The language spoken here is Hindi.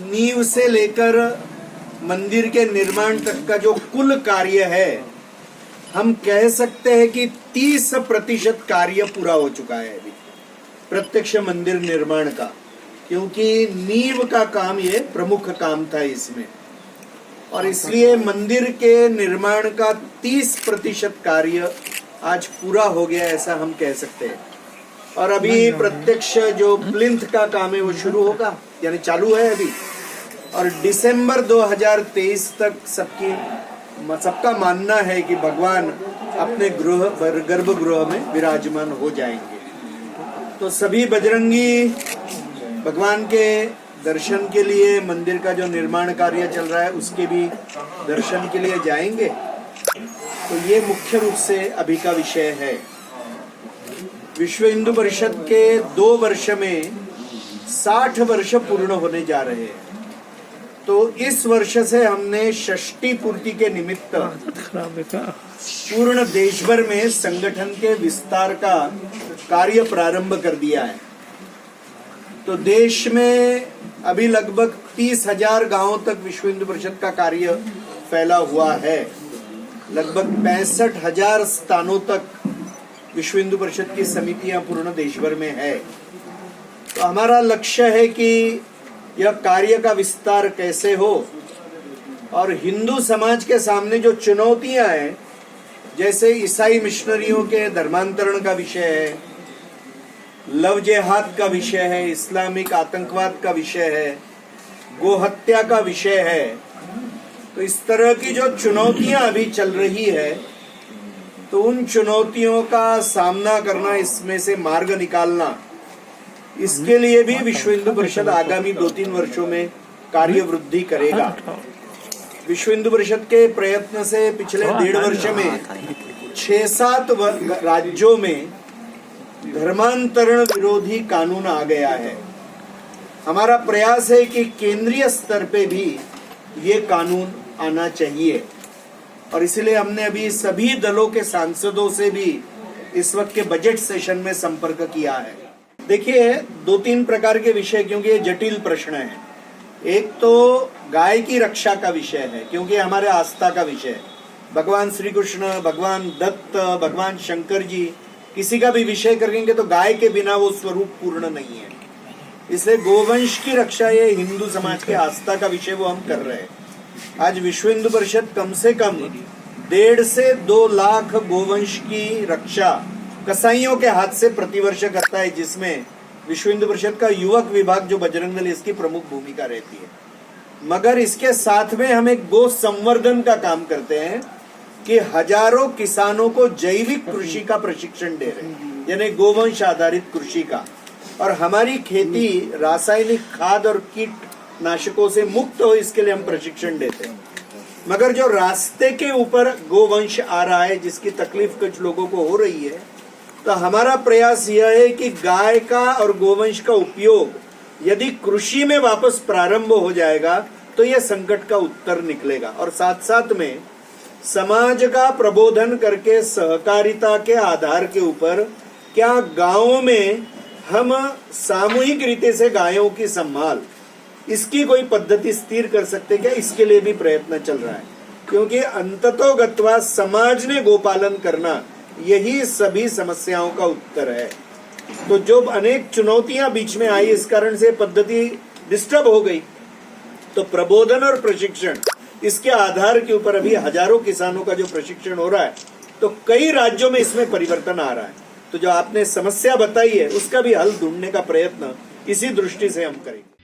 नींव से लेकर मंदिर के निर्माण तक का जो कुल कार्य है, हम कह सकते हैं कि 30% कार्य पूरा हो चुका है अभी प्रत्यक्ष मंदिर निर्माण का, क्योंकि नींव का काम ये प्रमुख काम था इसमें, और इसलिए मंदिर के निर्माण का 30% कार्य आज पूरा हो गया, ऐसा हम कह सकते हैं। और अभी प्रत्यक्ष जो प्लिंथ का काम है वो शुरू होगा, यानी चालू है अभी, और दिसंबर 2023 तक सबका मानना है कि भगवान अपने गर्भगृह में विराजमान हो जाएंगे। तो सभी बजरंगी भगवान के दर्शन के लिए, मंदिर का जो निर्माण कार्य चल रहा है उसके भी दर्शन के लिए जाएंगे। तो ये मुख्य रूप से अभी का विषय है। विश्व हिंदू परिषद के 2 वर्ष में 60 वर्ष पूर्ण होने जा रहे हैं। तो इस वर्ष से हमने षष्ठी पूर्ति के निमित्त पूर्ण देश भर में संगठन के विस्तार का कार्य प्रारंभ कर दिया है। तो देश में अभी लगभग 30,000 गांवों तक विश्व हिंदू परिषद का कार्य फैला हुआ है। लगभग 65,000 स्थानों तक विश्व हिंदू परिषद की समितियां पूर्ण देश भर में है। तो हमारा लक्ष्य है कि यह कार्य का विस्तार कैसे हो, और हिंदू समाज के सामने जो चुनौतियां हैं, जैसे ईसाई मिशनरियों के धर्मांतरण का विषय है, लव जिहाद का विषय है, इस्लामिक आतंकवाद का विषय है, गोहत्या का विषय है। तो इस तरह की जो चुनौतियां अभी चल रही है, तो उन चुनौतियों का सामना करना, इसमें से मार्ग निकालना, इसके लिए भी विश्व हिंदू परिषद आगामी 2-3 वर्षों में कार्य वृद्धि करेगा। विश्व हिंदू परिषद के प्रयत्न से पिछले 1.5 वर्ष में 6-7 राज्यों में धर्मांतरण विरोधी कानून आ गया है। हमारा प्रयास है कि केंद्रीय स्तर पे भी ये कानून आना चाहिए, और इसलिए हमने अभी सभी दलों के सांसदों से भी इस वक्त के बजट सेशन में संपर्क किया है। देखिए, 2-3 प्रकार के विषय, क्योंकि ये जटिल प्रश्न है। एक तो गाय की रक्षा का विषय है, क्योंकि हमारे आस्था का विषय है। भगवान श्री कृष्ण, भगवान दत्त, भगवान शंकर जी, किसी का भी विषय करेंगे तो गाय के बिना वो स्वरूप पूर्ण नहीं है। इसलिए गोवंश की रक्षा, ये हिंदू समाज के आस्था का विषय, वो हम कर रहे हैं। आज विश्व हिंदू परिषद कम से कम 1.5 से 2 लाख गोवंश की रक्षा कसाईयों के हाथ से प्रतिवर्ष करता है, जिसमें विश्व हिंदू परिषद का युवक विभाग जो बजरंग दल, इसकी प्रमुख भूमिका रहती है। मगर इसके साथ में हम एक गो संवर्धन का काम करते हैं कि हजारों किसानों को जैविक कृषि का प्रशिक्षण दे रहे हैं, यानी गोवंश आधारित कृषि का। और हमारी खेती रासायनिक खाद और कीटनाशकों से मुक्त हो, इसके लिए हम प्रशिक्षण देते हैं। मगर जो रास्ते के ऊपर गोवंश आ रहा है, जिसकी तकलीफ कुछ लोगों को हो रही है, तो हमारा प्रयास यह है कि गाय का और गोवंश का उपयोग यदि कृषि में वापस प्रारंभ हो जाएगा तो यह संकट का उत्तर निकलेगा। और साथ साथ में समाज का प्रबोधन करके सहकारिता के आधार के ऊपर क्या गांवों में हम सामूहिक रीति से गायों की संभाल, इसकी कोई पद्धति स्थिर कर सकते क्या, इसके लिए भी प्रयत्न चल रहा है। क्योंकि अंततोगत्वा समाज ने गोपालन करना, यही सभी समस्याओं का उत्तर है। तो जो अनेक चुनौतियां बीच में आई, इस कारण से पद्धति डिस्टर्ब हो गई। तो प्रबोधन और प्रशिक्षण, इसके आधार के ऊपर अभी हजारों किसानों का जो प्रशिक्षण हो रहा है, तो कई राज्यों में इसमें परिवर्तन आ रहा है। तो जो आपने समस्या बताई है, उसका भी हल ढूंढने का प्रयत्न इसी दृष्टि से हम करेंगे।